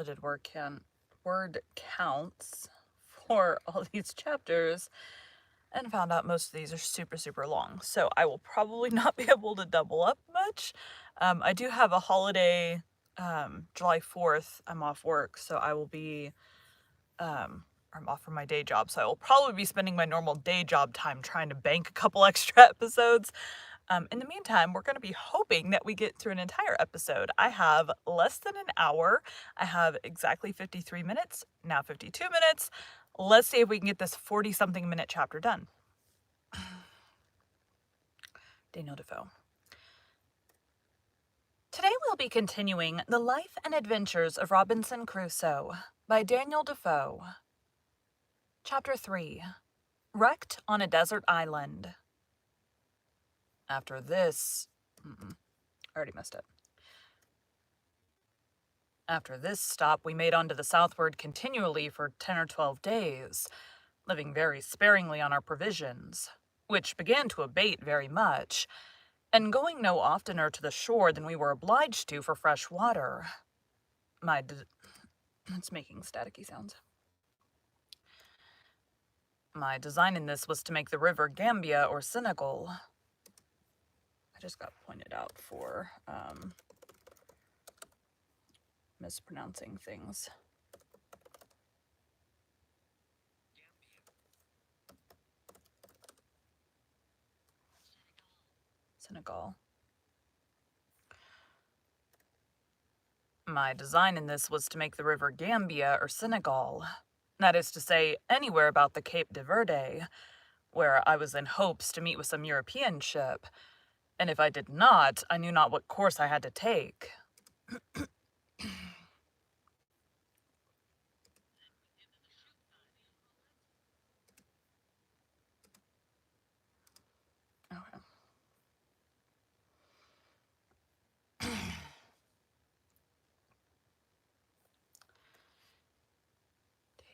did word counts for all these chapters and found out most of these are super, super long. So I will probably not be able to double up much. I do have a holiday, July 4th, I'm off work, so I will be, I'm off from my day job, so I will probably be spending my normal day job time trying to bank a couple extra episodes. In the meantime, we're going to be hoping that we get through an entire episode. I have less than an hour. I have exactly 53 minutes, now 52 minutes. Let's see if we can get this 40-something minute chapter done. Daniel Defoe. Today we'll be continuing The Life and Adventures of Robinson Crusoe by Daniel Defoe. Chapter 3. Wrecked on a Desert Island. After this... I already missed it. After this stop, we made on to the southward continually for 10 or 12 days, living very sparingly on our provisions, which began to abate very much, and going no oftener to the shore than we were obliged to for fresh water. It's making staticky sounds. My design in this was to make the river Gambia or Senegal. I just got pointed out for mispronouncing things. Senegal. My design in this was to make the river Gambia or Senegal. That is to say, anywhere about the Cape de Verde, where I was in hopes to meet with some European ship, and if I did not, I knew not what course I had to take. Okay.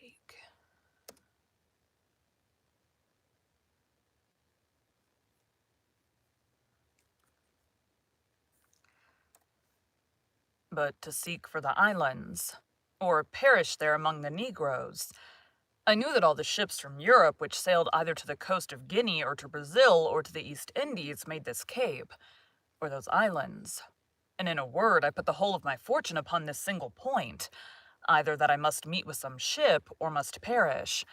Take. But to seek for the islands, or perish there among the Negroes. I knew that all the ships from Europe which sailed either to the coast of Guinea or to Brazil or to the East Indies made this cape, or those islands. And in a word, I put the whole of my fortune upon this single point, either that I must meet with some ship or must perish.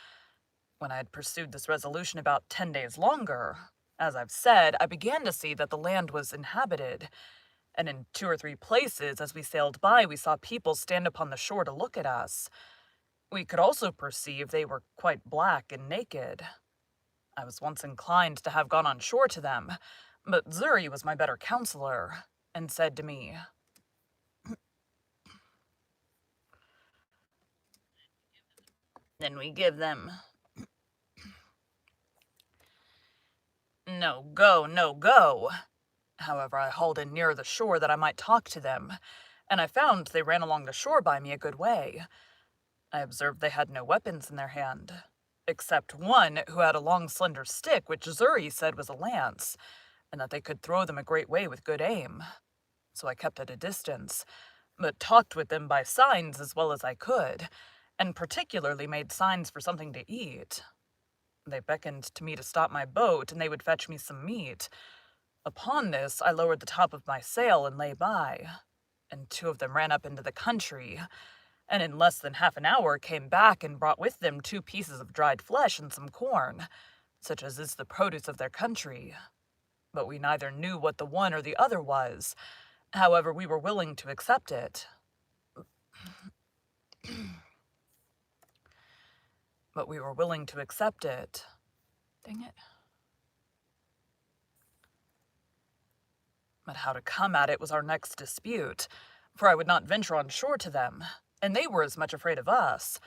When I had pursued this resolution about 10 days longer, as I've said, I began to see that the land was inhabited, and in 2 or 3 places as we sailed by we saw people stand upon the shore to look at us. We could also perceive they were quite black and naked. I was once inclined to have gone on shore to them, but Xury was my better counselor, and said to me, "Then we give them no go, no go." However, I hauled in nearer the shore that I might talk to them, and I found they ran along the shore by me a good way. I observed they had no weapons in their hand, except one who had a long slender stick which Xury said was a lance, and that they could throw them a great way with good aim. So I kept at a distance, but talked with them by signs as well as I could, and particularly made signs for something to eat. They beckoned to me to stop my boat, and they would fetch me some meat. Upon this, I lowered the top of my sail and lay by, and 2 of them ran up into the country, and in less than half an hour came back and brought with them 2 pieces of dried flesh and some corn, such as is the produce of their country. But we neither knew what the one or the other was. However, we were willing to accept it. But we were willing to accept it. Dang it. But how to come at it was our next dispute, for I would not venture on shore to them, and they were as much afraid of us.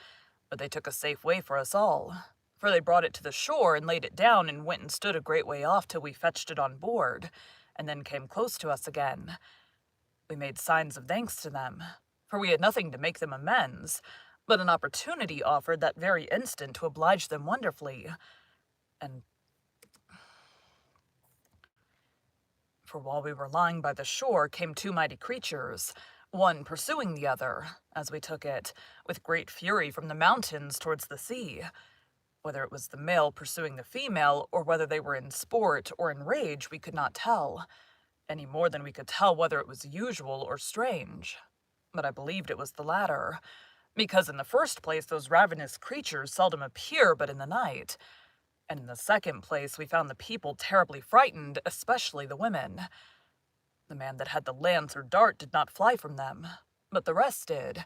But they took a safe way for us all, for they brought it to the shore and laid it down and went and stood a great way off till we fetched it on board, and then came close to us again. We made signs of thanks to them, for we had nothing to make them amends, but an opportunity offered that very instant to oblige them wonderfully, and for while we were lying by the shore came 2 mighty creatures, one pursuing the other, as we took it, with great fury from the mountains towards the sea. Whether it was the male pursuing the female, or whether they were in sport or in rage, we could not tell, any more than we could tell whether it was usual or strange. But I believed it was the latter, because in the first place those ravenous creatures seldom appear but in the night, and in the second place we found the people terribly frightened, especially the women. The man that had the lance or dart did not fly from them, but the rest did.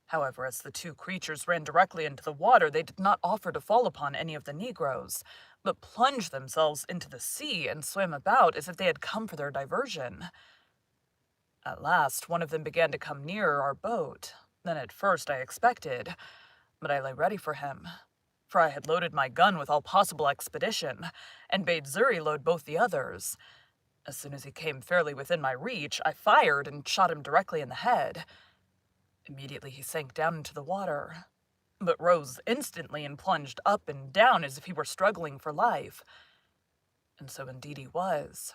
However, as the two creatures ran directly into the water, they did not offer to fall upon any of the Negroes, but plunged themselves into the sea and swam about as if they had come for their diversion. At last, one of them began to come nearer our boat than at first I expected, but I lay ready for him, for I had loaded my gun with all possible expedition, and bade Xury load both the others. As soon as he came fairly within my reach, I fired and shot him directly in the head. Immediately he sank down into the water, but rose instantly and plunged up and down as if he were struggling for life. And so indeed he was.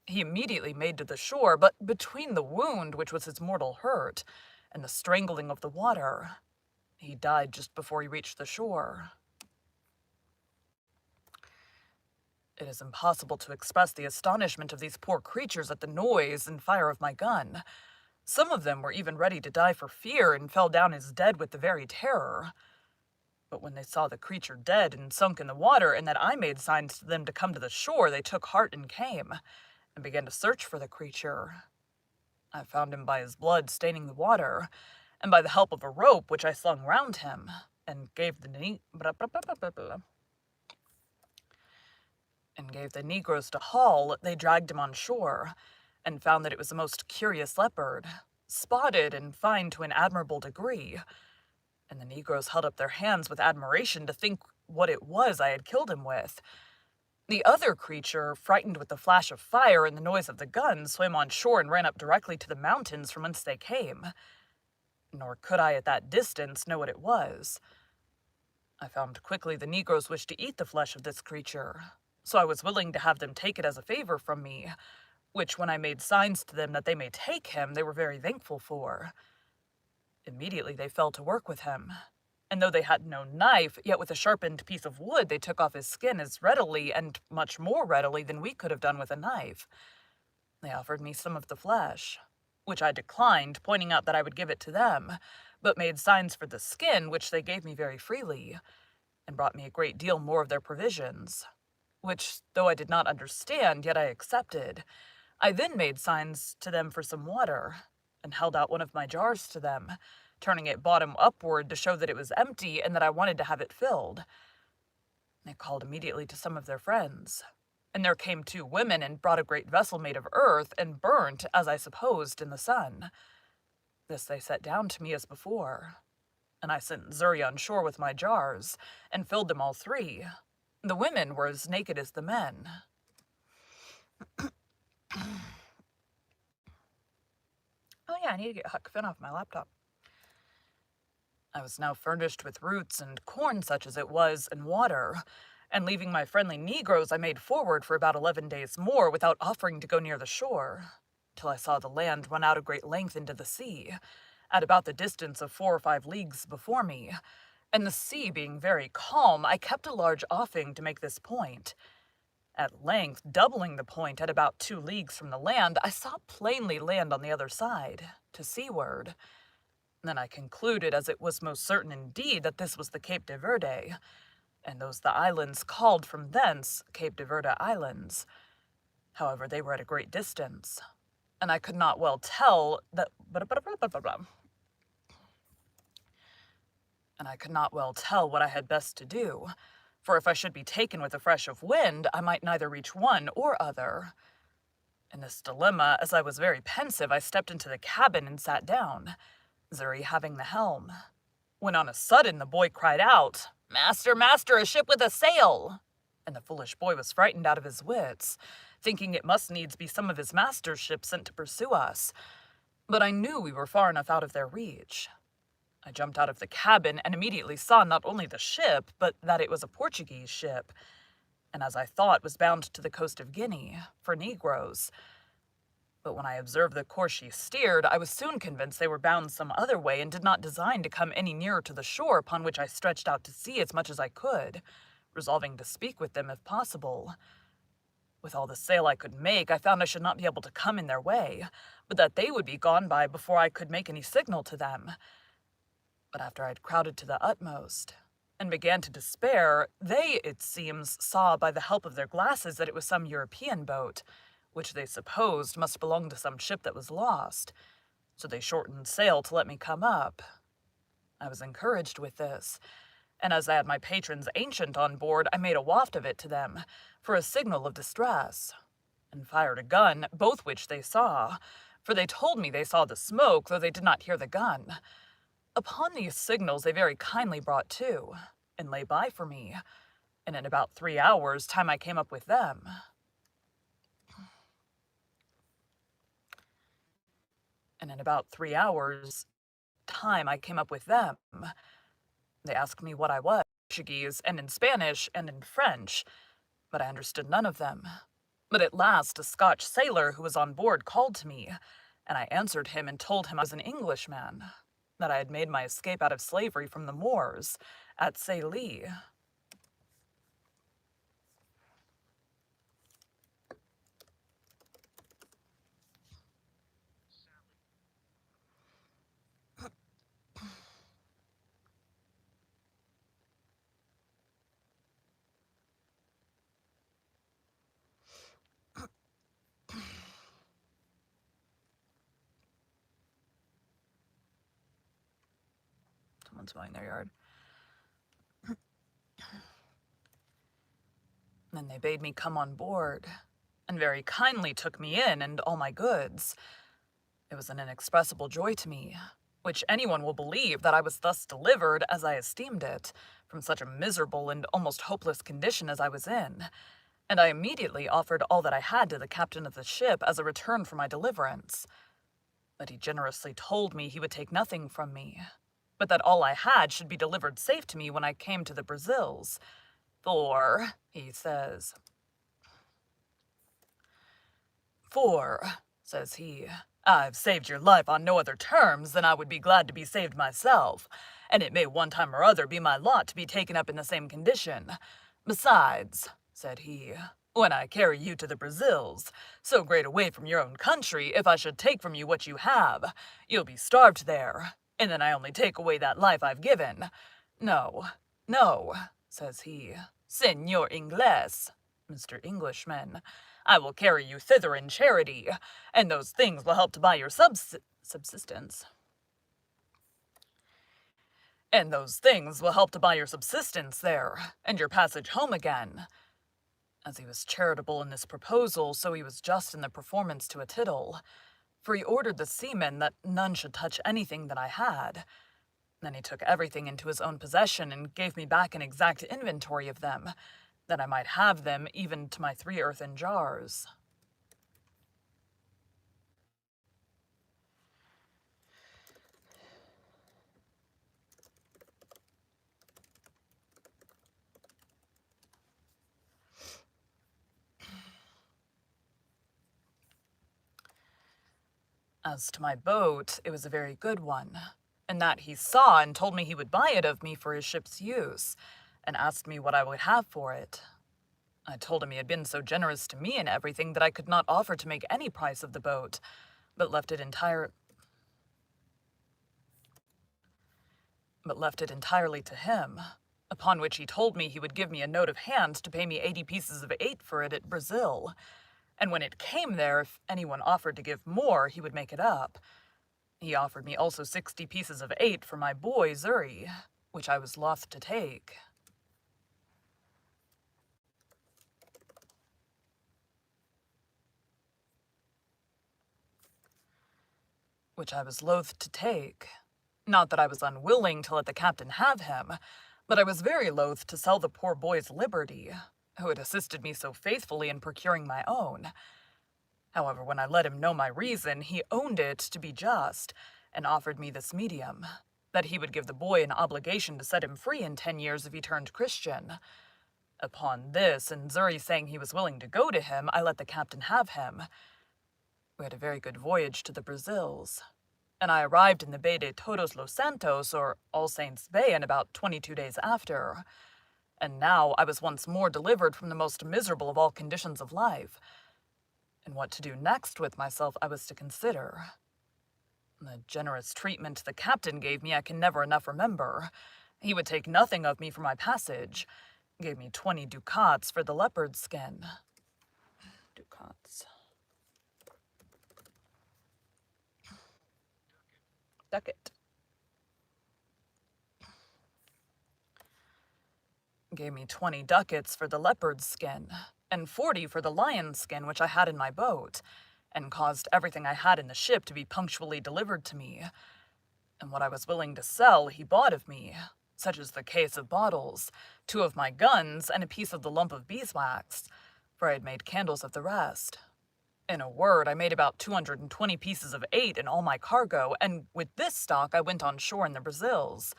He immediately made to the shore, but between the wound, which was his mortal hurt, and the strangling of the water, he died just before he reached the shore. It is impossible to express the astonishment of these poor creatures at the noise and fire of my gun. Some of them were even ready to die for fear and fell down as dead with the very terror. But when they saw the creature dead and sunk in the water, and that I made signs to them to come to the shore, they took heart and came, and began to search for the creature. I found him by his blood staining the water, and by the help of a rope which I slung round him, and gave the Negroes to haul, they dragged him on shore, and found that it was a most curious leopard, spotted and fine to an admirable degree, and the Negroes held up their hands with admiration to think what it was I had killed him with. The other creature, frightened with the flash of fire and the noise of the gun, swam on shore and ran up directly to the mountains from whence they came. Nor could I at that distance know what it was. I found quickly the Negroes wished to eat the flesh of this creature, so I was willing to have them take it as a favor from me, which when I made signs to them that they may take him, they were very thankful for. Immediately they fell to work with him, and though they had no knife, yet with a sharpened piece of wood they took off his skin as readily and much more readily than we could have done with a knife. They offered me some of the flesh, which I declined, pointing out that I would give it to them, but made signs for the skin, which they gave me very freely, and brought me a great deal more of their provisions, which, though I did not understand, yet I accepted. I then made signs to them for some water, and held out one of my jars to them, turning it bottom upward to show that it was empty and that I wanted to have it filled. They called immediately to some of their friends, and there came 2 women and brought a great vessel made of earth and burnt, as I supposed, in the sun. This they set down to me as before, and I sent Xury on shore with my jars, and filled them all 3. The women were as naked as the men. Oh yeah, I need to get Huck Finn off my laptop. I was now furnished with roots and corn such as it was, and water, and leaving my friendly Negroes, I made forward for about 11 days more without offering to go near the shore, till I saw the land run out a great length into the sea, at about the distance of 4 or 5 leagues before me, and the sea being very calm, I kept a large offing to make this point. At length, doubling the point at about 2 leagues from the land, I saw plainly land on the other side, to seaward. Then I concluded, as it was most certain indeed, that this was the Cape de Verde, and those the islands called from thence Cape de Verde Islands. However, they were at a great distance, and I could not well tell that what I had best to do, for if I should be taken with a fresh of wind, I might neither reach one or other. In this dilemma, as I was very pensive, I stepped into the cabin and sat down, Xury having the helm, when on a sudden the boy cried out, "Master, master, a ship with a sail!" And the foolish boy was frightened out of his wits, thinking it must needs be some of his master's ship sent to pursue us. But I knew we were far enough out of their reach. I jumped out of the cabin and immediately saw not only the ship, but that it was a Portuguese ship, and as I thought was bound to the coast of Guinea, for Negroes. But when I observed the course she steered, I was soon convinced they were bound some other way and did not design to come any nearer to the shore, upon which I stretched out to sea as much as I could, resolving to speak with them if possible. With all the sail I could make, I found I should not be able to come in their way, but that they would be gone by before I could make any signal to them. But after I had crowded to the utmost, and began to despair, they, it seems, saw by the help of their glasses that it was some European boat, which they supposed must belong to some ship that was lost, so they shortened sail to let me come up. I was encouraged with this, and as I had my patron's ancient on board, I made a waft of it to them, for a signal of distress, and fired a gun, both which they saw, for they told me they saw the smoke, though they did not hear the gun. Upon these signals they very kindly brought to, and lay by for me, and in about 3 hours' time I came up with them. They asked me what I was, Portuguese, and in Spanish, and in French, but I understood none of them. But at last a Scotch sailor who was on board called to me, and I answered him and told him I was an Englishman, that I had made my escape out of slavery from the Moors at Sallee. Someone's mowing their yard. Then they bade me come on board, and very kindly took me in and all my goods. It was an inexpressible joy to me, which anyone will believe that I was thus delivered, as I esteemed it, from such a miserable and almost hopeless condition as I was in, and I immediately offered all that I had to the captain of the ship as a return for my deliverance. But he generously told me he would take nothing from me, but that all I had should be delivered safe to me when I came to the Brazils. For, he says, says he, I've saved your life on no other terms than I would be glad to be saved myself, and it may one time or other be my lot to be taken up in the same condition. Besides, said he, when I carry you to the Brazils, so great away from your own country, if I should take from you what you have, you'll be starved there, and then I only take away that life I've given. No, says he, Senor Inglés, Mr. Englishman, I will carry you thither in charity, and those things will help to buy your subsistence. And those things will help to buy your subsistence there, and your passage home again. As he was charitable in this proposal, so he was just in the performance to a tittle, for he ordered the seamen that none should touch anything that I had. Then he took everything into his own possession and gave me back an exact inventory of them, that I might have them even to my 3 earthen jars. As to my boat, it was a very good one, and that he saw and told me he would buy it of me for his ship's use, and asked me what I would have for it. I told him he had been so generous to me in everything that I could not offer to make any price of the boat, but left it entirely to him, upon which he told me he would give me a note of hand to pay me 80 pieces of 8 for it at Brazil, and when it came there, if anyone offered to give more, he would make it up. He offered me also 60 pieces of 8 for my boy Zuri, which I was loth to take. Not that I was unwilling to let the captain have him, but I was very loath to sell the poor boy's liberty, who had assisted me so faithfully in procuring my own. However, when I let him know my reason, he owned it to be just, and offered me this medium, that he would give the boy an obligation to set him free in 10 years if he turned Christian. Upon this, and Zuri saying he was willing to go to him, I let the captain have him. We had a very good voyage to the Brazils, and I arrived in the Bay de Todos los Santos, or All Saints Bay, in about 22 days after. And now I was once more delivered from the most miserable of all conditions of life. And what to do next with myself I was to consider. The generous treatment the captain gave me I can never enough remember. He would take nothing of me for my passage. Gave me 20 ducats for the leopard skin. Ducats. Ducat. Gave me 20 ducats for the leopard skin, and 40 for the lion skin which I had in my boat, and caused everything I had in the ship to be punctually delivered to me. And what I was willing to sell he bought of me, such as the case of bottles, 2 of my guns, and a piece of the lump of beeswax, for I had made candles of the rest. In a word, I made about 220 pieces of 8 in all my cargo, and with this stock I went on shore in the Brazils.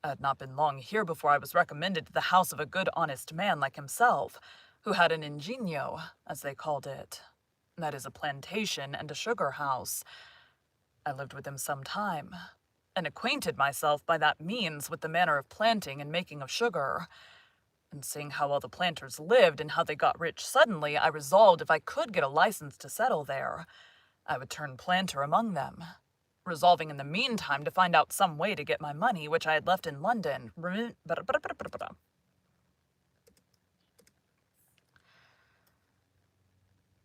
I had not been long here before I was recommended to the house of a good honest man like himself, who had an ingenio, as they called it. That is, a plantation and a sugar house. I lived with him some time, and acquainted myself by that means with the manner of planting and making of sugar. And seeing how well the planters lived and how they got rich suddenly, I resolved if I could get a license to settle there, I would turn planter among them, resolving in the meantime to find out some way to get my money, which I had left in London.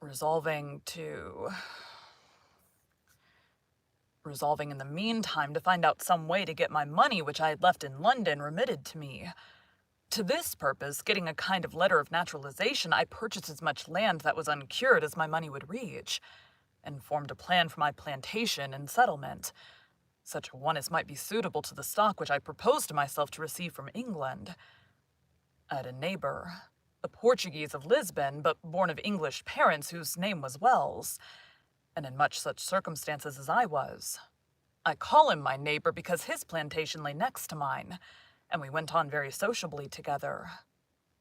Resolving in the meantime to find out some way to get my money which I had left in London remitted to me. To this purpose, getting a kind of letter of naturalization, I purchased as much land that was uncured as my money would reach, and formed a plan for my plantation and settlement, such a one as might be suitable to the stock which I proposed to myself to receive from England. I had a neighbor, a Portuguese of Lisbon, but born of English parents, whose name was Wells, and in much such circumstances as I was. I call him my neighbor because his plantation lay next to mine, and we went on very sociably together.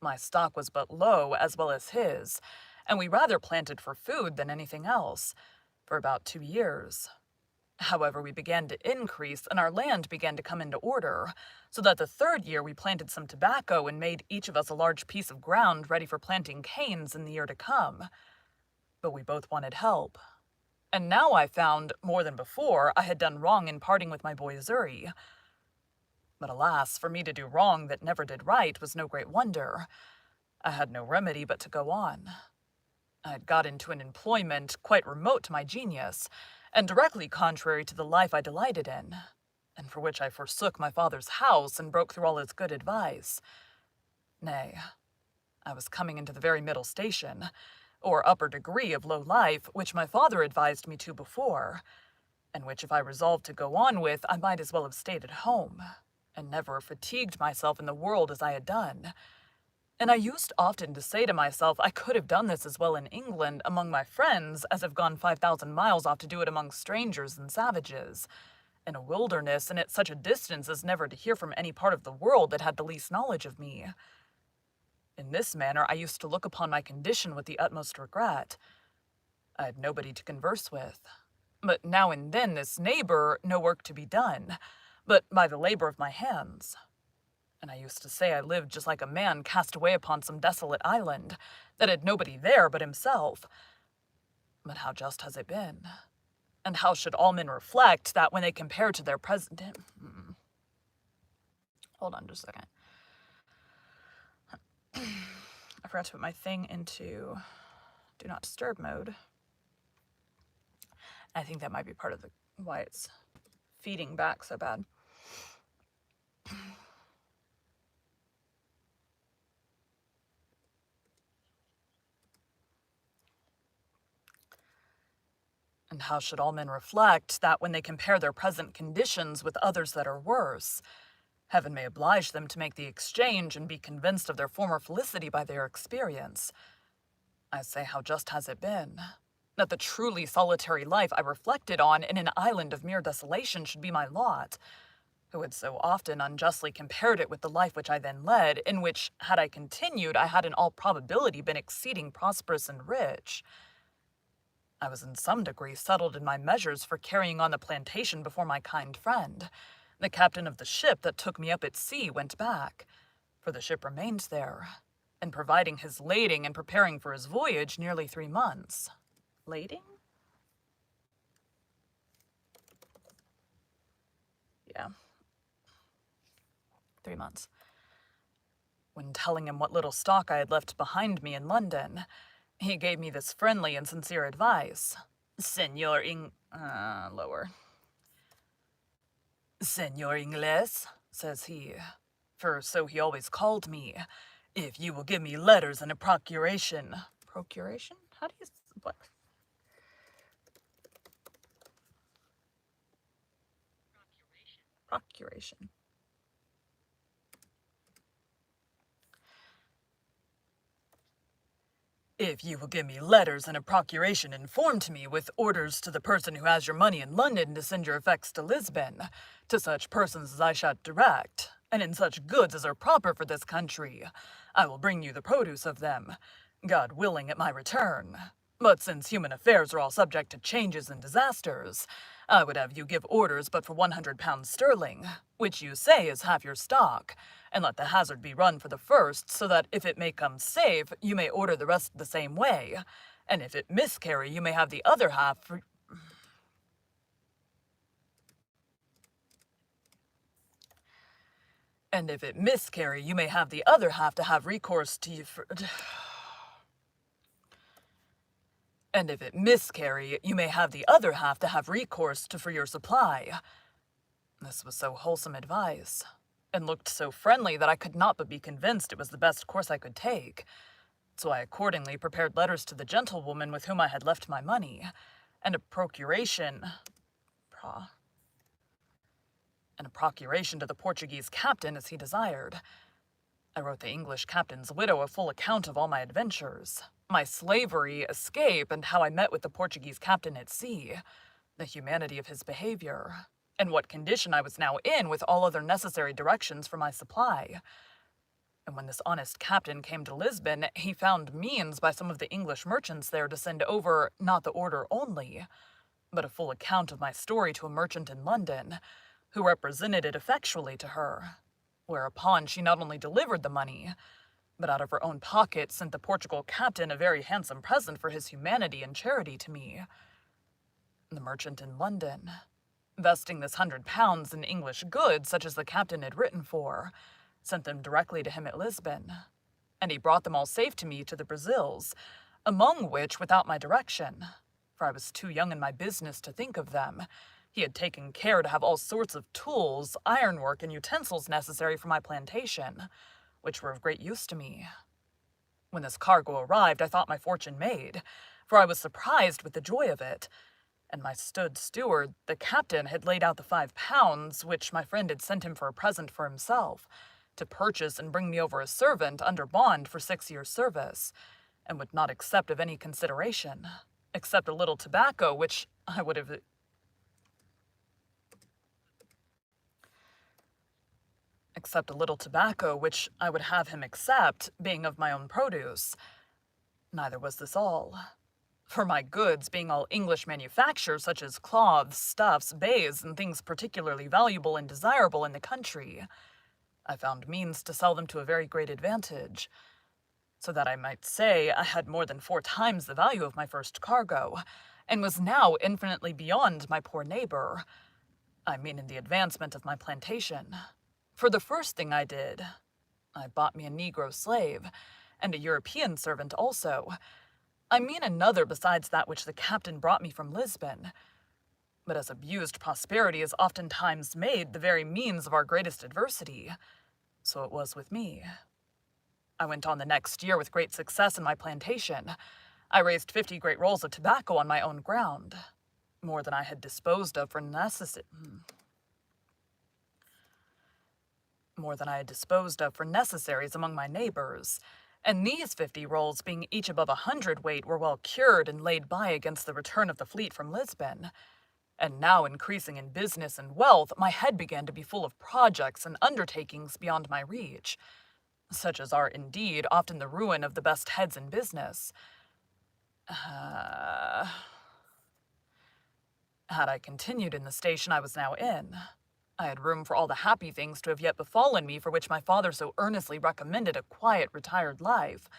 My stock was but low as well as his, and we rather planted for food than anything else, for about 2 years. However, we began to increase, and our land began to come into order, so that the 3rd year we planted some tobacco and made each of us a large piece of ground ready for planting canes in the year to come. But we both wanted help. And now I found, more than before, I had done wrong in parting with my boy Zuri. But alas, for me to do wrong that never did right was no great wonder. I had no remedy but to go on. I had got into an employment quite remote to my genius, and directly contrary to the life I delighted in, and for which I forsook my father's house and broke through all his good advice. Nay, I was coming into the very middle station, or upper degree of low life, which my father advised me to before, and which if I resolved to go on with, I might as well have stayed at home, and never fatigued myself in the world as I had done. And I used often to say to myself I could have done this as well in England among my friends as have gone 5,000 miles off to do it among strangers and savages, in a wilderness and at such a distance as never to hear from any part of the world that had the least knowledge of me. In this manner I used to look upon my condition with the utmost regret. I had nobody to converse with, but now and then this neighbor, no work to be done, but by the labor of my hands. And I used to say I lived just like a man cast away upon some desolate island, that had nobody there but himself. But how just has it been? And how should all men reflect that when they compare to their present... Hold on just a second. I forgot to put my thing into Do Not Disturb mode. I think that might be part of why it's feeding back so bad. And how should all men reflect that when they compare their present conditions with others that are worse, heaven may oblige them to make the exchange and be convinced of their former felicity by their experience. I say, how just has it been, that the truly solitary life I reflected on in an island of mere desolation should be my lot, who had so often unjustly compared it with the life which I then led, in which, had I continued, I had in all probability been exceeding prosperous and rich. I was in some degree settled in my measures for carrying on the plantation before my kind friend. The captain of the ship that took me up at sea went back, for the ship remained there, and providing his lading and preparing for his voyage nearly 3 months. Lading? Yeah. 3 months. When telling him what little stock I had left behind me in London, he gave me this friendly and sincere advice. Lower. Senor Ingles, says he, for so he always called me, if you will give me letters and a procuration. Procuration? How do you, what? Procuration. If you will give me letters and a procuration informed to me with orders to the person who has your money in London to send your effects to Lisbon, to such persons as I shall direct, and in such goods as are proper for this country, I will bring you the produce of them, God willing at my return. But since human affairs are all subject to changes and disasters, I would have you give orders but for £100 sterling, which you say is half your stock, and let the hazard be run for the first, so that if it may come safe, you may order the rest the same way, and if it miscarry, you may have the other half for... And if it miscarry, you may have the other half to have recourse to you for... And if it miscarry, you may have the other half to have recourse to for your supply. This was so wholesome advice, and looked so friendly that I could not but be convinced it was the best course I could take. So I accordingly prepared letters to the gentlewoman with whom I had left my money, and a procuration to the Portuguese captain as he desired. I wrote the English captain's widow a full account of all my adventures, my slavery, escape, and how I met with the Portuguese captain at sea, the humanity of his behavior, and what condition I was now in, with all other necessary directions for my supply. And when this honest captain came to Lisbon, he found means by some of the English merchants there to send over not the order only, but a full account of my story to a merchant in London, who represented it effectually to her, whereupon she not only delivered the money, but out of her own pocket sent the Portugal captain a very handsome present for his humanity and charity to me. The merchant in London, vesting this £100 in English goods such as the captain had written for, sent them directly to him at Lisbon, and he brought them all safe to me to the Brazils, among which, without my direction, for I was too young in my business to think of them, he had taken care to have all sorts of tools, ironwork, and utensils necessary for my plantation, which were of great use to me. When this cargo arrived, I thought my fortune made, for I was surprised with the joy of it, and my steward, the captain, had laid out the £5, which my friend had sent him for a present for himself, to purchase and bring me over a servant under bond for 6 years' service, and would not accept of any consideration, except a little tobacco, which I would have... except a little tobacco, which I would have him accept, being of my own produce. Neither was this all. For my goods, being all English manufacture, such as cloths, stuffs, baize, and things particularly valuable and desirable in the country, I found means to sell them to a very great advantage, so that I might say I had more than 4 times the value of my first cargo, and was now infinitely beyond my poor neighbor. I mean in the advancement of my plantation. For the first thing I did, I bought me a Negro slave, and a European servant also. I mean another besides that which the captain brought me from Lisbon. But as abused prosperity is oftentimes made the very means of our greatest adversity, so it was with me. I went on the next year with great success in my plantation. I raised 50 great rolls of tobacco on my own ground, more than I had disposed of for necessaries among my neighbors, and these 50 rolls, being each above 100 weight, were well cured and laid by against the return of the fleet from Lisbon. And now, increasing in business and wealth, my head began to be full of projects and undertakings beyond my reach, such as are indeed often the ruin of the best heads in business. Had I continued in the station I was now in, I had room for all the happy things to have yet befallen me for which my father so earnestly recommended a quiet, retired life,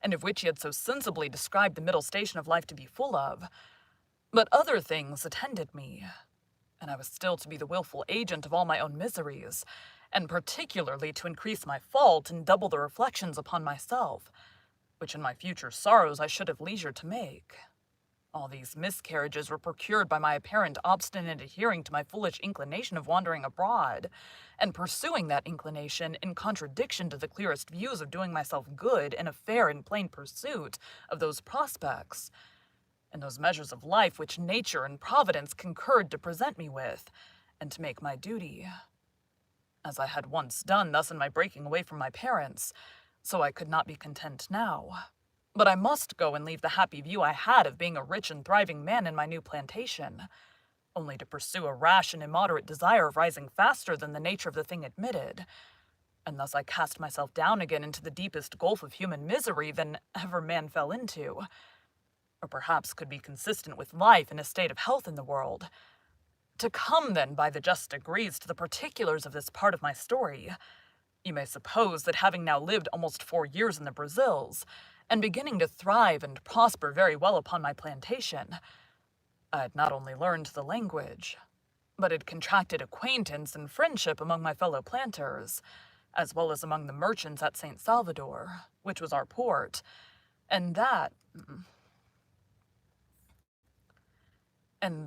and of which he had so sensibly described the middle station of life to be full of. But other things attended me, and I was still to be the wilful agent of all my own miseries, and particularly to increase my fault and double the reflections upon myself, which in my future sorrows I should have leisure to make. All these miscarriages were procured by my apparent obstinate adhering to my foolish inclination of wandering abroad, and pursuing that inclination in contradiction to the clearest views of doing myself good in a fair and plain pursuit of those prospects, and those measures of life which nature and providence concurred to present me with, and to make my duty. As I had once done thus in my breaking away from my parents, so I could not be content now. But I must go and leave the happy view I had of being a rich and thriving man in my new plantation, only to pursue a rash and immoderate desire of rising faster than the nature of the thing admitted. And thus I cast myself down again into the deepest gulf of human misery than ever man fell into, or perhaps could be consistent with life in a state of health in the world. To come, then, by the just degrees to the particulars of this part of my story, you may suppose that having now lived almost 4 years in the Brazils, and beginning to thrive and prosper very well upon my plantation, I had not only learned the language, but had contracted acquaintance and friendship among my fellow planters, as well as among the merchants at St. Salvador, which was our port, and that, in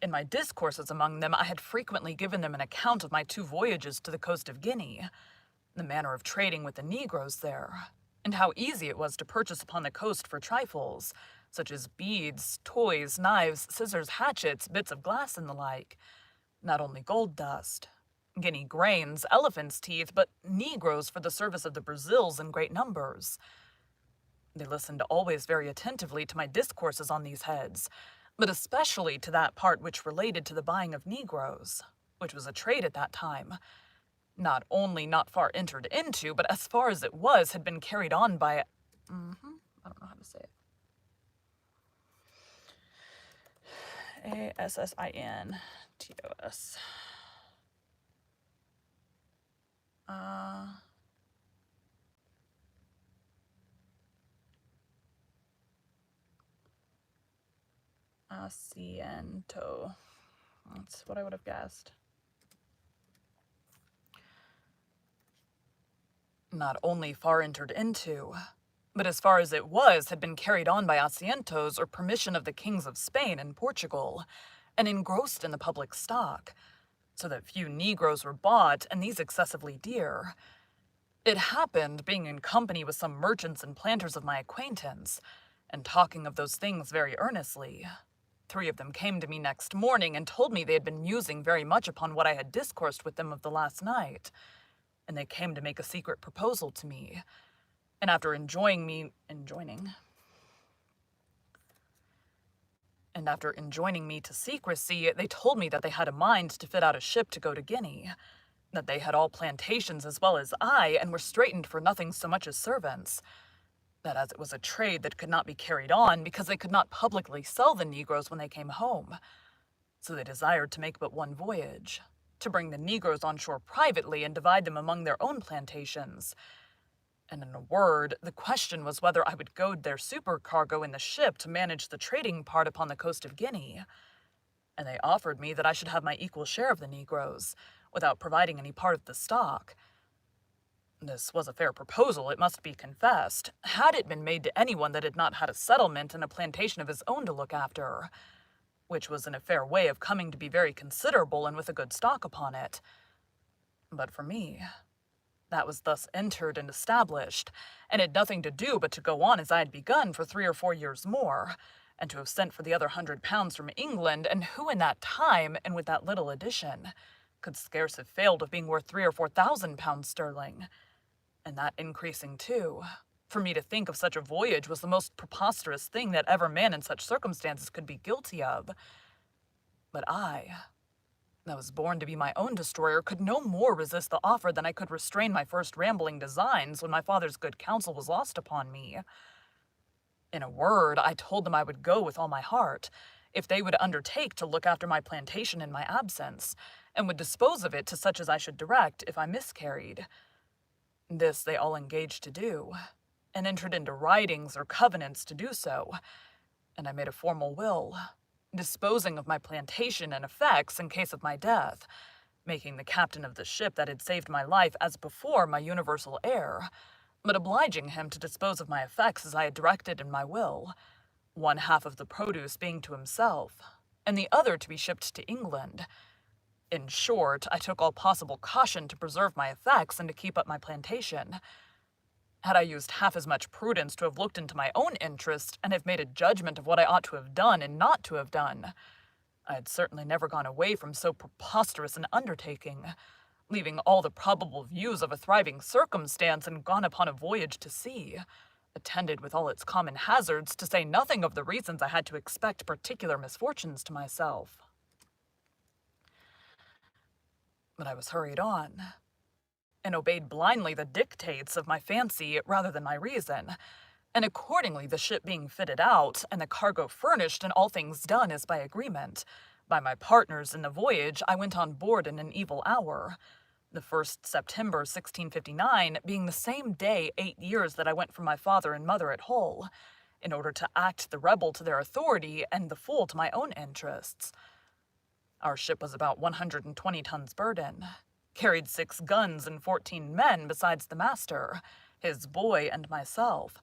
my discourses among them, I had frequently given them an account of my 2 voyages to the coast of Guinea, the manner of trading with the negroes there, and how easy it was to purchase upon the coast for trifles, such as beads, toys, knives, scissors, hatchets, bits of glass, and the like. Not only gold dust, Guinea grains, elephants' teeth, but negroes for the service of the Brazils in great numbers. They listened always very attentively to my discourses on these heads, but especially to that part which related to the buying of negroes, which was a trade at that time, not only not far entered into, but as far as it was, had been carried on by, I don't know how to say it. Assintos. Asiento. That's what I would have guessed. Not only far entered into, but as far as it was, had been carried on by asientos or permission of the kings of Spain and Portugal, and engrossed in the public stock, so that few negroes were bought, and these excessively dear. It happened, being in company with some merchants and planters of my acquaintance, and talking of those things very earnestly, 3 of them came to me next morning and told me they had been musing very much upon what I had discoursed with them of the last night, and they came to make a secret proposal to me, and after enjoining me to secrecy, they told me that they had a mind to fit out a ship to go to Guinea, that they had all plantations as well as I, and were straitened for nothing so much as servants, that as it was a trade that could not be carried on, because they could not publicly sell the negroes when they came home, so they desired to make but one voyage, to bring the negroes on shore privately and divide them among their own plantations. And in a word, the question was whether I would goad their supercargo in the ship to manage the trading part upon the coast of Guinea. And they offered me that I should have my equal share of the negroes, without providing any part of the stock. This was a fair proposal, it must be confessed, had it been made to anyone that had not had a settlement and a plantation of his own to look after, which was in a fair way of coming to be very considerable and with a good stock upon it. But for me, that was thus entered and established, and had nothing to do but to go on as I had begun for 3 or 4 years more, and to have sent for the other £100 from England, and who in that time, and with that little addition, could scarce have failed of being worth 3 or 4,000 pounds sterling, and that increasing too. For me to think of such a voyage was the most preposterous thing that ever man in such circumstances could be guilty of. But I, that was born to be my own destroyer, could no more resist the offer than I could restrain my first rambling designs when my father's good counsel was lost upon me. In a word, I told them I would go with all my heart, if they would undertake to look after my plantation in my absence, and would dispose of it to such as I should direct if I miscarried. This they all engaged to do, and entered into writings or covenants to do so, and I made a formal will, disposing of my plantation and effects in case of my death, making the captain of the ship that had saved my life as before my universal heir, but obliging him to dispose of my effects as I had directed in my will, one half of the produce being to himself, and the other to be shipped to England. In short, I took all possible caution to preserve my effects and to keep up my plantation. Had I used half as much prudence to have looked into my own interest and have made a judgment of what I ought to have done and not to have done, I had certainly never gone away from so preposterous an undertaking, leaving all the probable views of a thriving circumstance and gone upon a voyage to sea, attended with all its common hazards, to say nothing of the reasons I had to expect particular misfortunes to myself. But I was hurried on, and obeyed blindly the dictates of my fancy rather than my reason, and accordingly the ship being fitted out, and the cargo furnished, and all things done as by agreement, by my partners in the voyage, I went on board in an evil hour, the 1st September 1659 being the same day 8 years that I went from my father and mother at Hull, in order to act the rebel to their authority and the fool to my own interests. Our ship was about 120 tons burden, carried 6 guns and 14 men besides the master, his boy, and myself.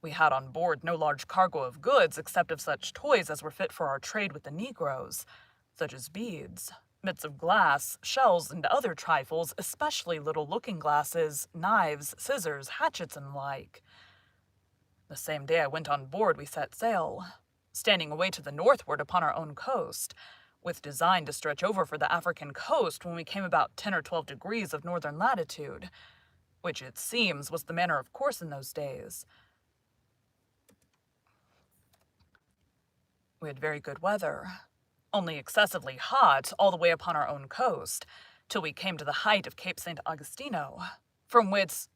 We had on board no large cargo of goods except of such toys as were fit for our trade with the negroes, such as beads, bits of glass, shells, and other trifles, especially little looking-glasses, knives, scissors, hatchets, and like. The same day I went on board we set sail, standing away to the northward upon our own coast, with design to stretch over for the African coast when we came about 10 or 12 degrees of northern latitude, which it seems was the manner of course in those days. We had very good weather, only excessively hot all the way upon our own coast, till we came to the height of Cape St. Augustino, from whence,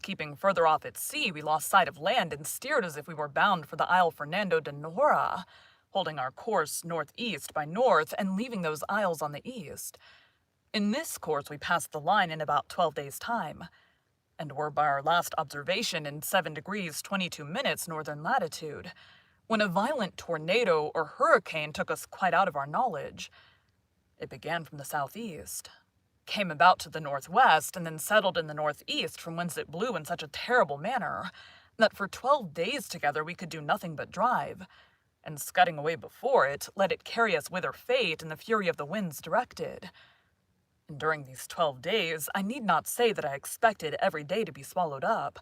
keeping further off at sea, we lost sight of land and steered as if we were bound for the Isle Fernando de Noronha, holding our course northeast by north and leaving those isles on the east. In this course we passed the line in about 12 days' time, and were by our last observation in 7 degrees 22 minutes northern latitude, when a violent tornado or hurricane took us quite out of our knowledge. It began from the southeast, came about to the northwest, and then settled in the northeast, from whence it blew in such a terrible manner that for 12 days together we could do nothing but drive, and scudding away before it, let it carry us whither fate and the fury of the winds directed. And during these 12 days, I need not say that I expected every day to be swallowed up,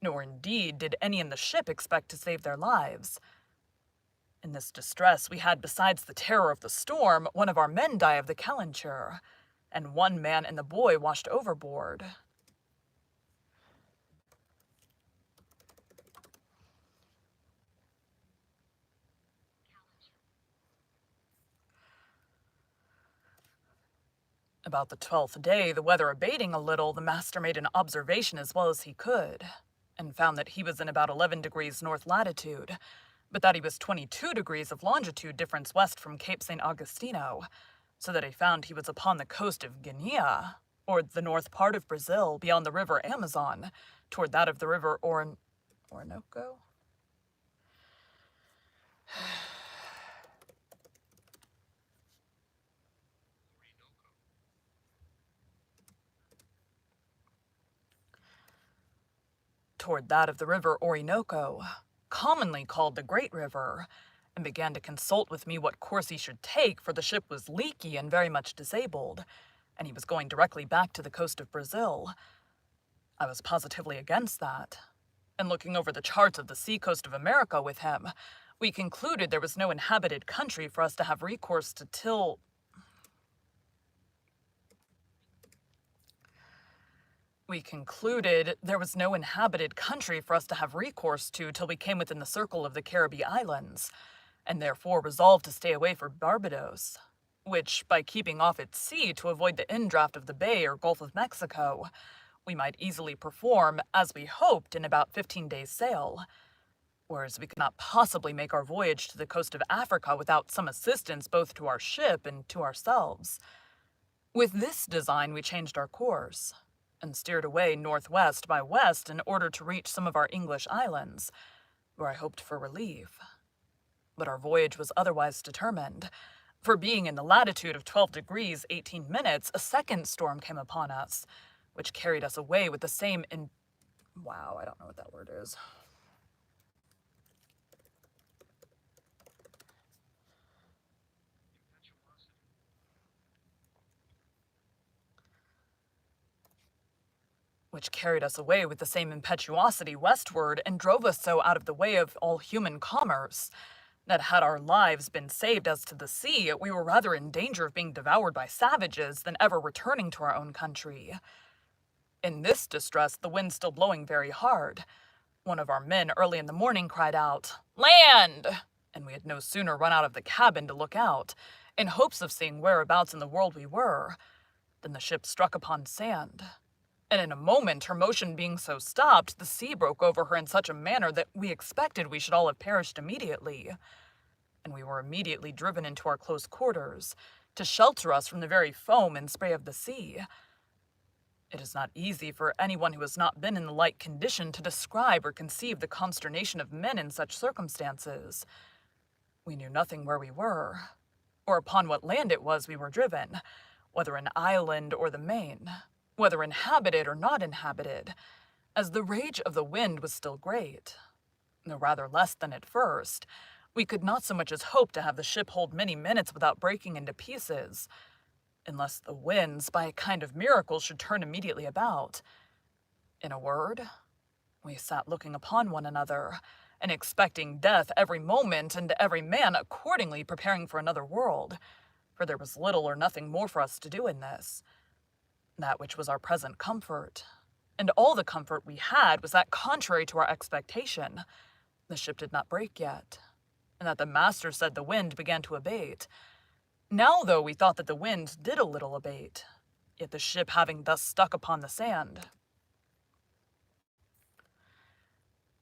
nor indeed did any in the ship expect to save their lives. In this distress we had, besides the terror of the storm, one of our men die of the calenture, and one man and the boy washed overboard. About the 12th day, the weather abating a little, the master made an observation as well as he could, and found that he was in about 11 degrees north latitude, but that he was 22 degrees of longitude difference west from Cape St. Augustino, so that he found he was upon the coast of Guinea, or the north part of Brazil, beyond the river Amazon, toward that of the river Orinoco? Toward that of the river Orinoco, commonly called the Great River, and began to consult with me what course he should take, for the ship was leaky and very much disabled, and he was going directly back to the coast of Brazil. I was positively against that, and looking over the charts of the sea-coast of America with him, we concluded there was no inhabited country for us to have recourse to till we came within the circle of the Caribbean Islands, and therefore resolved to stay away for Barbados, which, by keeping off at sea to avoid the indraft of the Bay or Gulf of Mexico, we might easily perform, as we hoped, in about 15 days' sail. whereas we could not possibly make our voyage to the coast of Africa without some assistance both to our ship and to ourselves. With this design, we changed our course and steered away northwest by west in order to reach some of our English islands, where I hoped for relief. But our voyage was otherwise determined, for being in the latitude of 12 degrees 18 minutes, a second storm came upon us, which carried us away with the same wow, I don't know what that word is. Which carried us away with the same impetuosity westward and drove us so out of the way of all human commerce, that had our lives been saved as to the sea, we were rather in danger of being devoured by savages than ever returning to our own country. In this distress, the wind still blowing very hard, one of our men early in the morning cried out, "Land!" and we had no sooner run out of the cabin to look out, in hopes of seeing whereabouts in the world we were, than the ship struck upon sand. And in a moment, her motion being so stopped, the sea broke over her in such a manner that we expected we should all have perished immediately. And we were immediately driven into our close quarters, to shelter us from the very foam and spray of the sea. It is not easy for anyone who has not been in the like condition to describe or conceive the consternation of men in such circumstances. We knew nothing where we were, or upon what land it was we were driven, whether an island or the main, whether inhabited or not inhabited, as the rage of the wind was still great, though rather less than at first. We could not so much as hope to have the ship hold many minutes without breaking into pieces, unless the winds, by a kind of miracle, should turn immediately about. In a word, we sat looking upon one another, and expecting death every moment, and every man accordingly preparing for another world, for there was little or nothing more for us to do in this. That which was our present comfort, and all the comfort we had, was that, contrary to our expectation, the ship did not break yet, and that the master said the wind began to abate. Now, though we thought that the wind did a little abate, yet the ship having thus stuck upon the sand,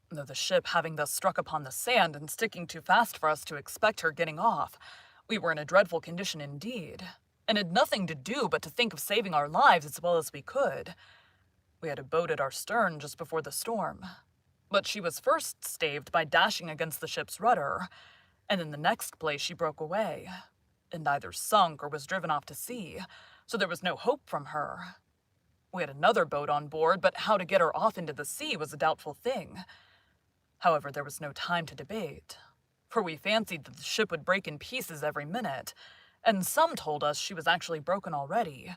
though the ship having thus struck upon the sand and sticking too fast for us to expect her getting off, we were in a dreadful condition indeed, and had nothing to do but to think of saving our lives as well as we could. We had a boat at our stern just before the storm, but she was first staved by dashing against the ship's rudder, and in the next place she broke away, and either sunk or was driven off to sea, so there was no hope from her. We had another boat on board, but how to get her off into the sea was a doubtful thing. However, there was no time to debate, for we fancied that the ship would break in pieces every minute, and some told us she was actually broken already.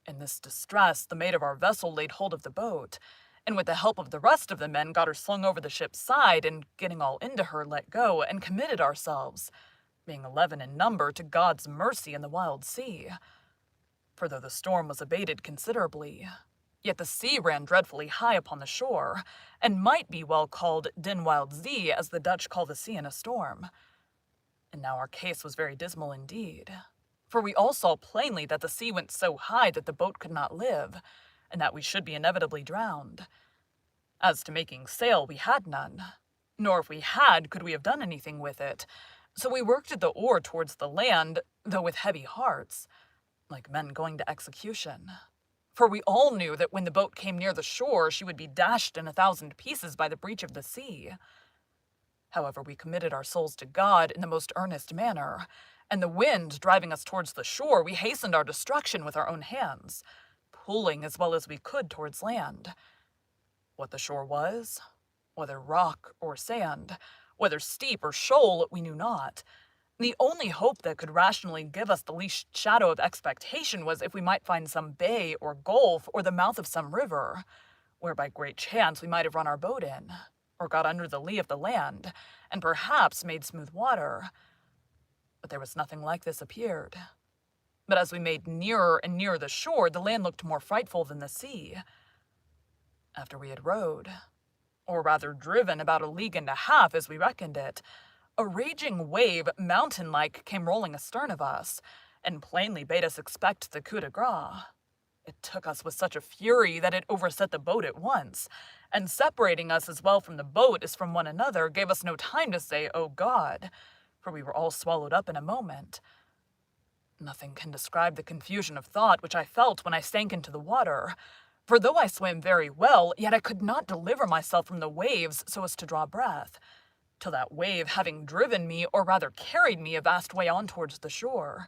In this distress, the mate of our vessel laid hold of the boat, and with the help of the rest of the men got her slung over the ship's side, and getting all into her, let go, and committed ourselves, being 11 in number, to God's mercy in the wild sea. For though the storm was abated considerably, yet the sea ran dreadfully high upon the shore, and might be well called den wild zee, as the Dutch call the sea in a storm. And now our case was very dismal indeed, for we all saw plainly that the sea went so high that the boat could not live, and that we should be inevitably drowned. As to making sail, we had none, nor if we had could we have done anything with it, so we worked at the oar towards the land, though with heavy hearts, like men going to execution. For we all knew that when the boat came near the shore, she would be dashed in 1,000 pieces by the breach of the sea. However, we committed our souls to God in the most earnest manner, and the wind driving us towards the shore, we hastened our destruction with our own hands, pulling as well as we could towards land. What the shore was, whether rock or sand, whether steep or shoal, we knew not. The only hope that could rationally give us the least shadow of expectation was if we might find some bay or gulf or the mouth of some river, where by great chance we might have run our boat in, or got under the lee of the land, and perhaps made smooth water. But there was nothing like this appeared. But as we made nearer and nearer the shore, the land looked more frightful than the sea. After we had rowed, or rather driven about 1.5 leagues as we reckoned it, a raging wave, mountain-like, came rolling astern of us, and plainly bade us expect the coup de grace. It took us with such a fury that it overset the boat at once, and separating us as well from the boat as from one another gave us no time to say, "Oh God," for we were all swallowed up in a moment. Nothing can describe the confusion of thought which I felt when I sank into the water, for though I swam very well, yet I could not deliver myself from the waves so as to draw breath, till that wave having driven me, or rather carried me a vast way on towards the shore,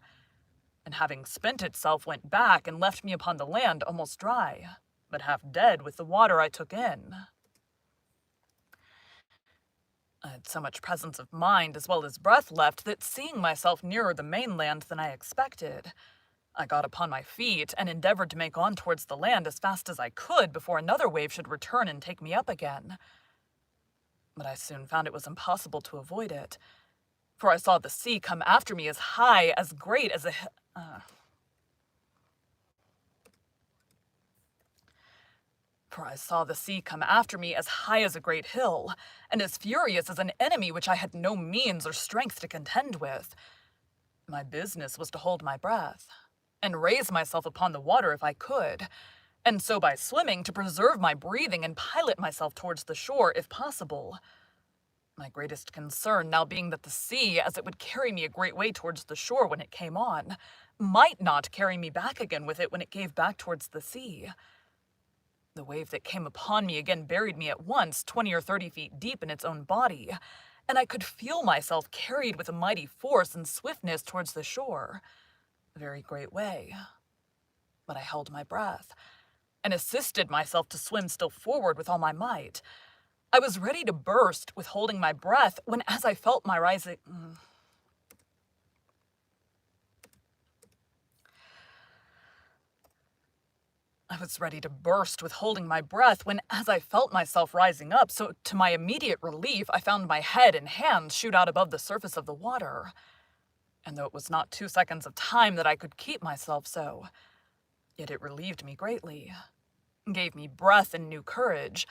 and having spent itself went back and left me upon the land almost dry, but half dead with the water I took in. I had so much presence of mind as well as breath left that seeing myself nearer the mainland than I expected, I got upon my feet and endeavored to make on towards the land as fast as I could before another wave should return and take me up again. But I soon found it was impossible to avoid it, for I saw the sea come after me as high, as great as a For I saw the sea come after me as high as a great hill, and as furious as an enemy which I had no means or strength to contend with. My business was to hold my breath, and raise myself upon the water if I could, and so by swimming to preserve my breathing and pilot myself towards the shore if possible. My greatest concern now being that the sea, as it would carry me a great way towards the shore when it came on, might not carry me back again with it when it gave back towards the sea. The wave that came upon me again buried me at once 20 or 30 feet deep in its own body, and I could feel myself carried with a mighty force and swiftness towards the shore, a very great way. But I held my breath, and assisted myself to swim still forward with all my might. I was ready to burst with holding my breath when, as I felt my rising... I was ready to burst with holding my breath when, as I felt myself rising up, so to my immediate relief, I found my head and hands shoot out above the surface of the water. And though it was not 2 seconds of time that I could keep myself so, yet it relieved me greatly, gave me breath and new courage.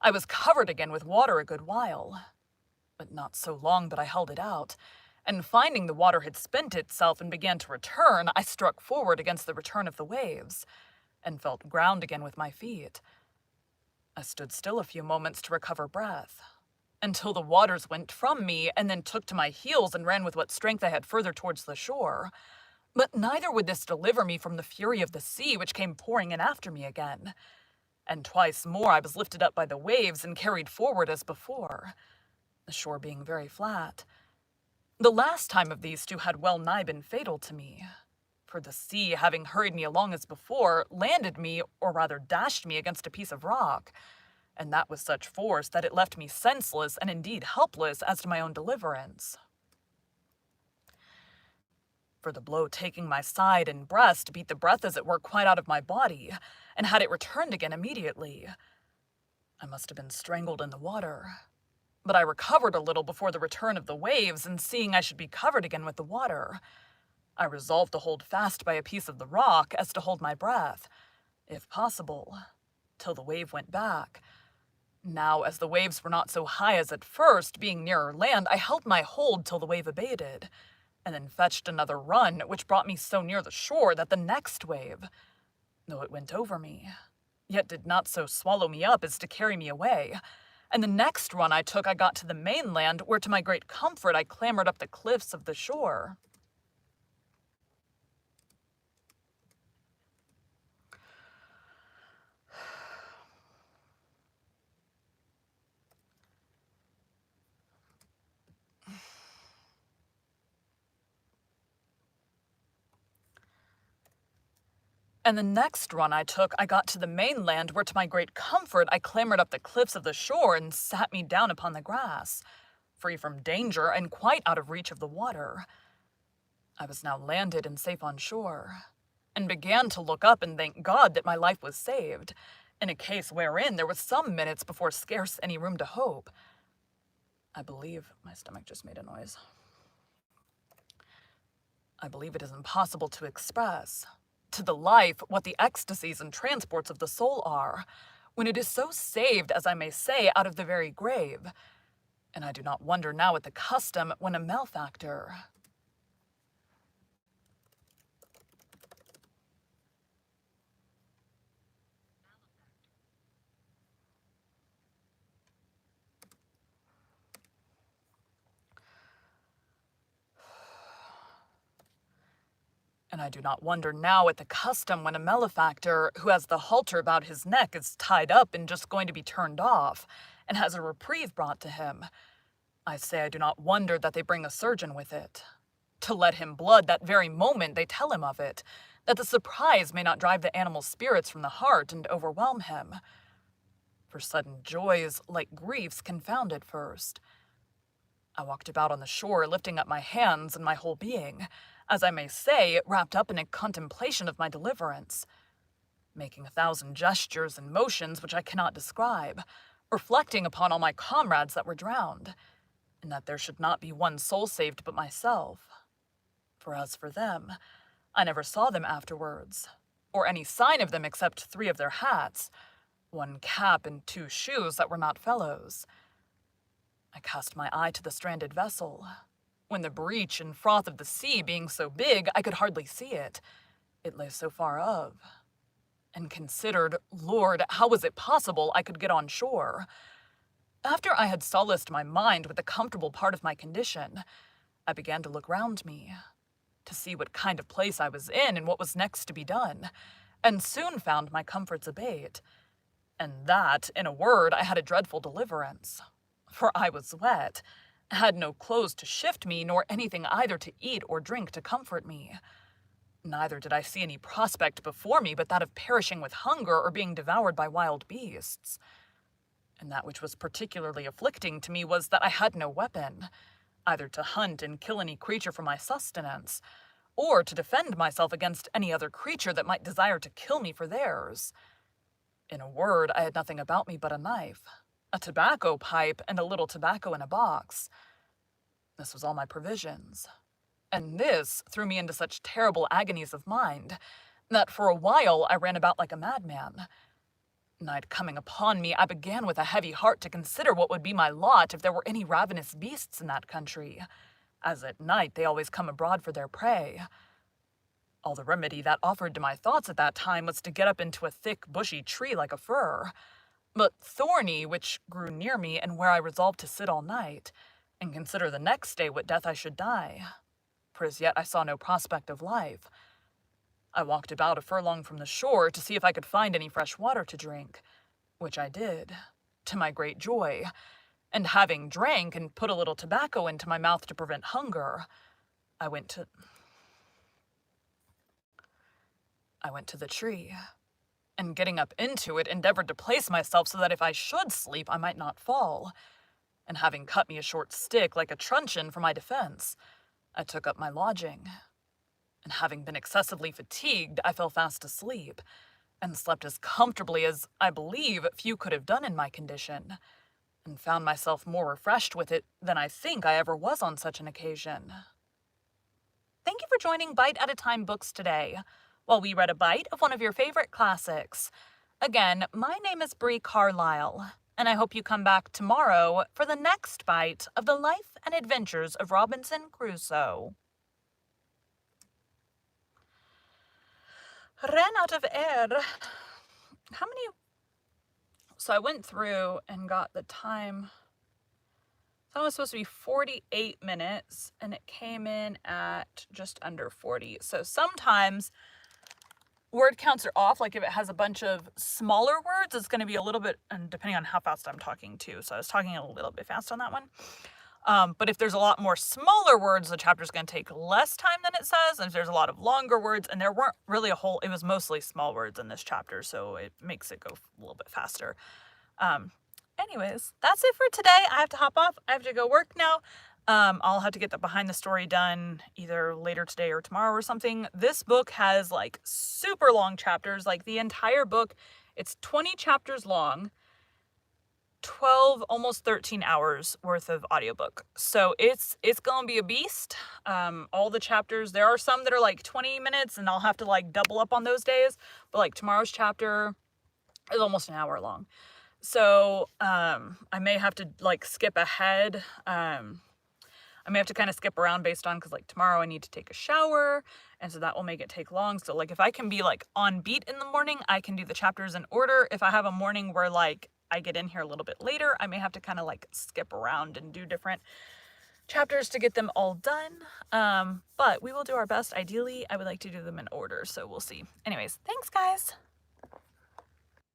I was covered again with water a good while, but not so long but I held it out, and finding the water had spent itself and began to return, I struck forward against the return of the waves, and felt ground again with my feet. I stood still a few moments to recover breath, until the waters went from me, and then took to my heels and ran with what strength I had further towards the shore. But neither would this deliver me from the fury of the sea, which came pouring in after me again. And twice more I was lifted up by the waves and carried forward as before, the shore being very flat. The last time of these two had well nigh been fatal to me, for the sea, having hurried me along as before, landed me, or rather dashed me against a piece of rock, and that with such force that it left me senseless and indeed helpless as to my own deliverance. For the blow taking my side and breast beat the breath as it were quite out of my body, and had it returned again immediately, I must have been strangled in the water. But I recovered a little before the return of the waves, and seeing I should be covered again with the water, I resolved to hold fast by a piece of the rock as to hold my breath, if possible, till the wave went back. Now, as the waves were not so high as at first, being nearer land, I held my hold till the wave abated, and then fetched another run, which brought me so near the shore that the next wave, though it went over me, yet did not so swallow me up as to carry me away. And the next run I took, I got to the mainland, where to my great comfort I clambered up the cliffs of the shore. And the next run I took, I got to the mainland, where to my great comfort I clambered up the cliffs of the shore and sat me down upon the grass, free from danger and quite out of reach of the water. I was now landed and safe on shore, and began to look up and thank God that my life was saved, in a case wherein there was some minutes before scarce any room to hope. I believe my stomach just made a noise. I believe it is impossible to express to the life what the ecstasies and transports of the soul are, when it is so saved, as I may say, out of the very grave. And I do not wonder now at the custom when a malefactor... And I do not wonder now at the custom when a malefactor who has the halter about his neck is tied up and just going to be turned off, and has a reprieve brought to him. I say I do not wonder that they bring a surgeon with it, to let him blood that very moment they tell him of it, that the surprise may not drive the animal's spirits from the heart and overwhelm him. For sudden joys, like griefs, confound at first. I walked about on the shore, lifting up my hands and my whole being, as I may say, wrapped up in a contemplation of my deliverance, making 1,000 gestures and motions which I cannot describe, reflecting upon all my comrades that were drowned, and that there should not be one soul saved but myself. For as for them, I never saw them afterwards, or any sign of them except 3 of their hats, 1 cap and 2 shoes that were not fellows. I cast my eye to the stranded vessel, when the breach and froth of the sea being so big I could hardly see it, it lay so far of, and considered, Lord, how was it possible I could get on shore? After I had solaced my mind with the comfortable part of my condition, I began to look round me, to see what kind of place I was in and what was next to be done, and soon found my comforts abate, and that, in a word, I had a dreadful deliverance. For I was wet, had no clothes to shift me, nor anything either to eat or drink to comfort me. Neither did I see any prospect before me but that of perishing with hunger or being devoured by wild beasts. And that which was particularly afflicting to me was that I had no weapon, either to hunt and kill any creature for my sustenance, or to defend myself against any other creature that might desire to kill me for theirs. In a word, I had nothing about me but a knife, a tobacco pipe, and a little tobacco in a box. This was all my provisions, and this threw me into such terrible agonies of mind that for a while I ran about like a madman. Night coming upon me, I began with a heavy heart to consider what would be my lot if there were any ravenous beasts in that country, as at night they always come abroad for their prey. All the remedy that offered to my thoughts at that time was to get up into a thick, bushy tree like a fir, but thorny, which grew near me, and where I resolved to sit all night, and consider the next day what death I should die, for as yet I saw no prospect of life. I walked about a furlong from the shore to see if I could find any fresh water to drink, which I did, to my great joy, and having drank and put a little tobacco into my mouth to prevent hunger, I went to the tree, and getting up into it, endeavored to place myself so that if I should sleep, I might not fall. And having cut me a short stick like a truncheon for my defense, I took up my lodging. And having been excessively fatigued, I fell fast asleep, and slept as comfortably as, I believe, few could have done in my condition, and found myself more refreshed with it than I think I ever was on such an occasion. Thank you for joining Bite at a Time Books today, while we read a bite of one of your favorite classics. Again, my name is Bree Carlile, and I hope you come back tomorrow for the next bite of the life and adventures of Robinson Crusoe. Ran out of air. How many? So I went through and got the time. That was supposed to be 48 minutes, and it came in at just under 40. So sometimes word counts are off. Like if it has a bunch of smaller words, it's going to be a little bit, and depending on how fast I'm talking too. So I was talking a little bit fast on that one. But if there's a lot more smaller words, the chapter's going to take less time than it says. And if there's a lot of longer words, and there weren't really it was mostly small words in this chapter, so it makes it go a little bit faster. Anyways, that's it for today. I have to hop off. I have to go work now. I'll have to get the behind the story done either later today or tomorrow or something. This book has like super long chapters, like the entire book. It's 20 chapters long, 12, almost 13 hours worth of audiobook. So it's gonna be a beast. All the chapters, there are some that are like 20 minutes and I'll have to like double up on those days. But like tomorrow's chapter is almost an hour long. So I may have to like skip ahead. I may have to kind of skip around based on, because like tomorrow I need to take a shower, and so that will make it take long. So like if I can be like on beat in the morning, I can do the chapters in order. If I have a morning where like I get in here a little bit later, I may have to kind of like skip around and do different chapters to get them all done, but we will do our best. Ideally, I would like to do them in order, so we'll see. Anyways, thanks, guys!